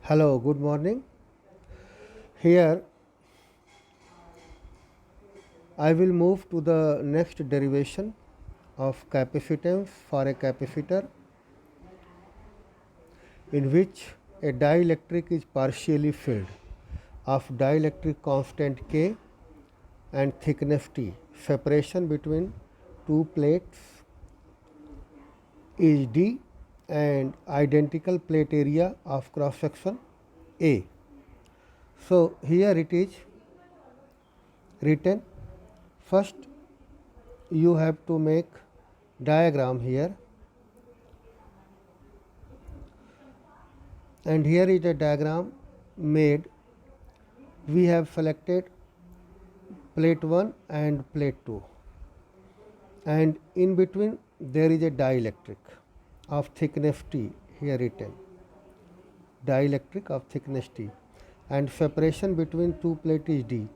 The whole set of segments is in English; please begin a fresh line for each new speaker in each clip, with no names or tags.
Hello, good morning. Here I will move to the next derivation of capacitance for a capacitor in which a dielectric is partially filled of dielectric constant K and thickness T. Separation between two plates is D and identical plate area of cross section A. So here it is written. First you have to make diagram here, and here is a diagram made. We have selected plate 1 and plate 2, and in between there is a dielectric of thickness T, here written dielectric of thickness T, and separation between two plates is D.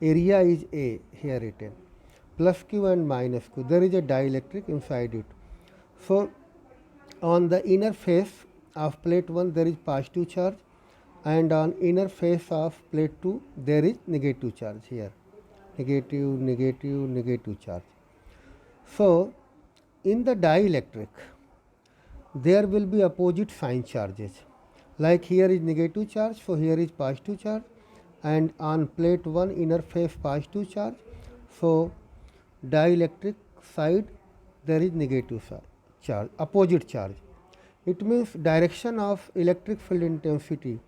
Area is A, here written, plus Q and minus Q. There is a dielectric inside it. So on the inner face of plate 1 there is positive charge, and on inner face of plate 2 there is negative charge, here negative charge. So in the dielectric there will be opposite sign charges, like here is negative charge, so here is positive charge, and on plate 1 inner face positive charge, so dielectric side there is negative charge, opposite charge. It means direction of electric field intensity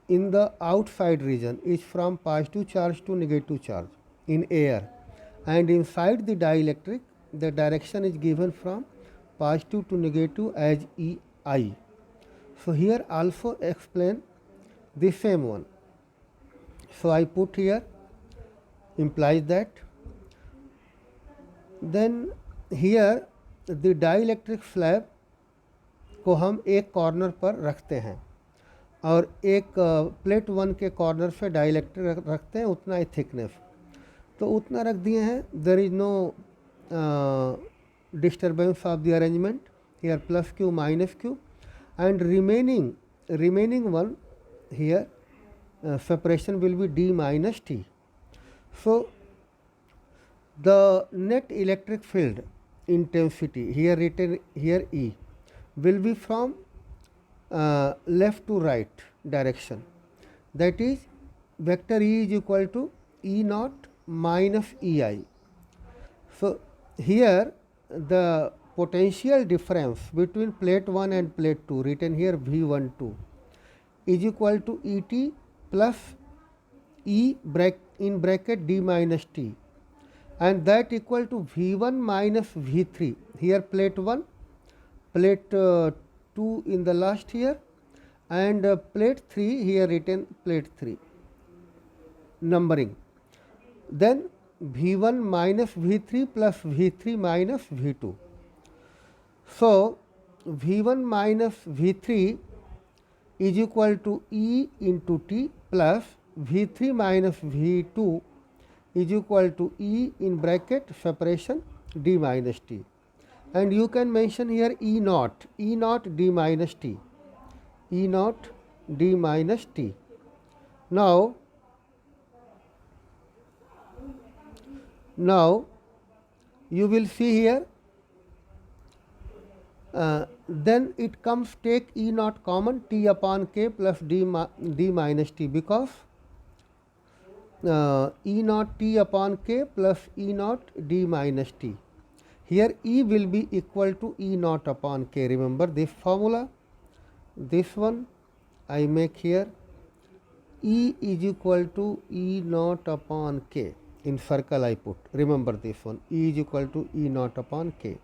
in the outside region is from positive charge to negative charge in air, and inside the dielectric the direction is given from positive to negative as EI. So here also explain the same one. So I put here implies that. Then here the dielectric slab को हम एक corner पर रखते हैं, और एक plate 1 के corner पे डाइलेक्ट्रिक रखते हैं, उतना ही थिकनेस, तो उतना रख दिए हैं. There is no disturbance of the arrangement. Here plus q minus q, and remaining one here separation will be D minus T. So the net electric field intensity, here written here E, will be from left to right direction, that is vector E is equal to E naught minus EI. So here the potential difference between plate 1 and plate 2, written here V12, is equal to ET plus E in bracket D minus T, and that equal to V1 minus V3, here plate 1, plate 2 in the last here, and plate 3 here written plate 3 numbering. Then V1 minus V3 plus V3 minus V2. So V1 minus V3 is equal to E into T plus V3 minus V2 is equal to E in bracket separation D minus T, and you can mention here E naught D minus T, E naught D minus T. Now you will see here, then it comes, take E naught common, T upon K plus D minus T, because E naught T upon K plus E naught D minus T. Here E will be equal to E naught upon K. Remember this formula, this one I make here, E is equal to E naught upon K. In circle I put, remember this one, E is equal to E naught upon K.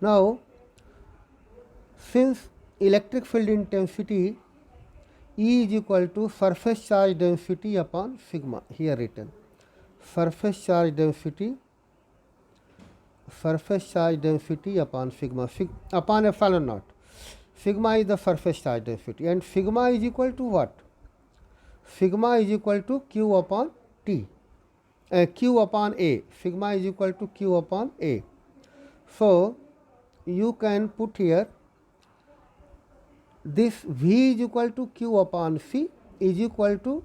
Now since electric field intensity E is equal to surface charge density upon sigma, here written surface charge density upon sigma, upon epsilon naught. Sigma is the surface charge density, and sigma is equal to what? Sigma is equal to Q upon T, Q upon A. Sigma is equal to Q upon A. So you can put here this V is equal to Q upon C is equal to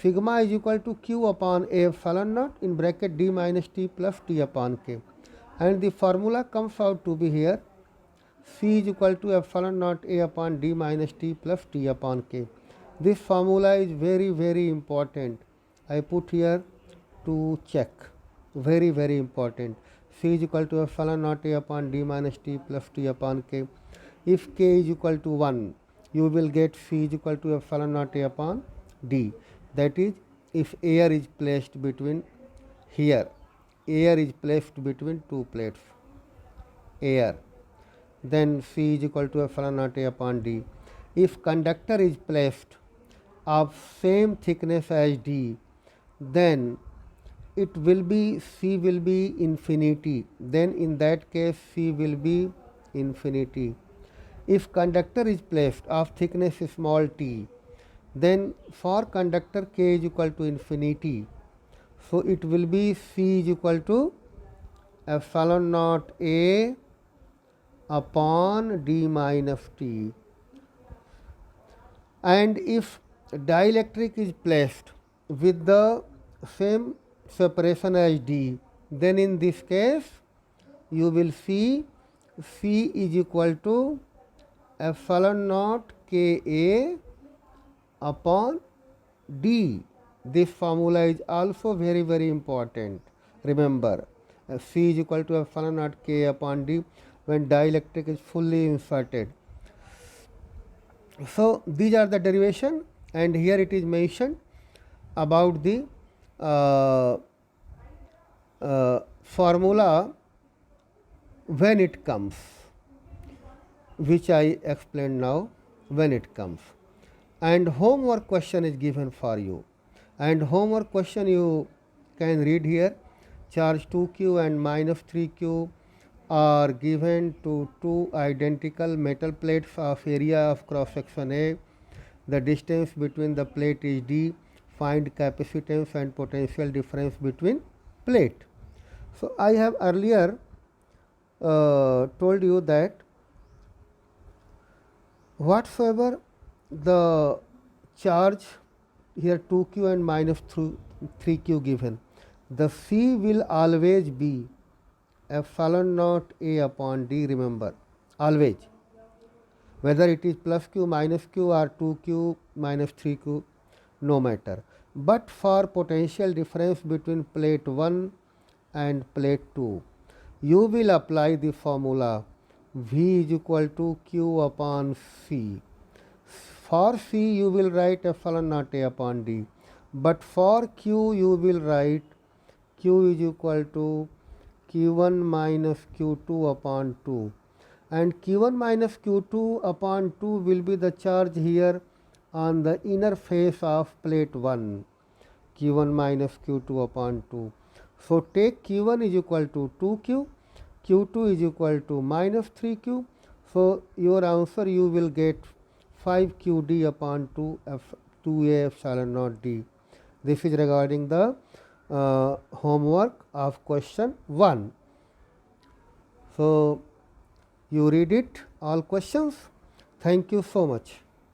sigma is equal to Q upon A epsilon naught in bracket D minus T plus T upon K, and the formula comes out to be here C is equal to epsilon naught A upon D minus T plus T upon K. This formula is very important. I put here to check. Very important. C is equal to epsilon naught A upon D minus T plus T upon K. If K is equal to 1, you will get C is equal to epsilon naught A upon D. That is, if air is placed between here, air is placed between two plates, air, then C is equal to epsilon naught A upon D. If conductor is placed of same thickness as D, then it will be C will be infinity. Then in that case C will be infinity. If conductor is placed of thickness small t, then for conductor K is equal to infinity. So it will be C is equal to epsilon naught A upon D minus T. And if dielectric is placed with the same separation as D, then in this case you will see C is equal to epsilon naught Ka upon D. This formula is also very important. Remember, C is equal to epsilon naught Ka upon D when dielectric is fully inserted. So these are the derivation, and here it is mentioned about the formula when it comes, which I explained now, when it comes. And homework question is given for you, and homework question you can read here. Charge 2q and minus 3q are given to two identical metal plates of area of cross section A. The distance between the plate is D. Find capacitance and potential difference between plate. So I have earlier told you that whatsoever the charge here 2q and minus 3q given, the C will always be epsilon naught A upon D. Remember, always, whether it is plus q, minus q or 2q minus 3q, no matter. But for potential difference between plate 1 and plate 2, you will apply the formula V is equal to Q upon C. For C you will write epsilon naught A upon D, but for Q you will write Q is equal to Q1 minus Q2 upon 2, and Q1 minus Q2 upon 2 will be the charge here on the inner face of plate 1, Q1 minus Q2 upon 2. So take Q1 is equal to 2Q, Q2 is equal to minus 3Q. So your answer you will get 5QD upon 2A epsilon naught D. This is regarding the homework of question 1. So you read it, all questions. Thank you so much.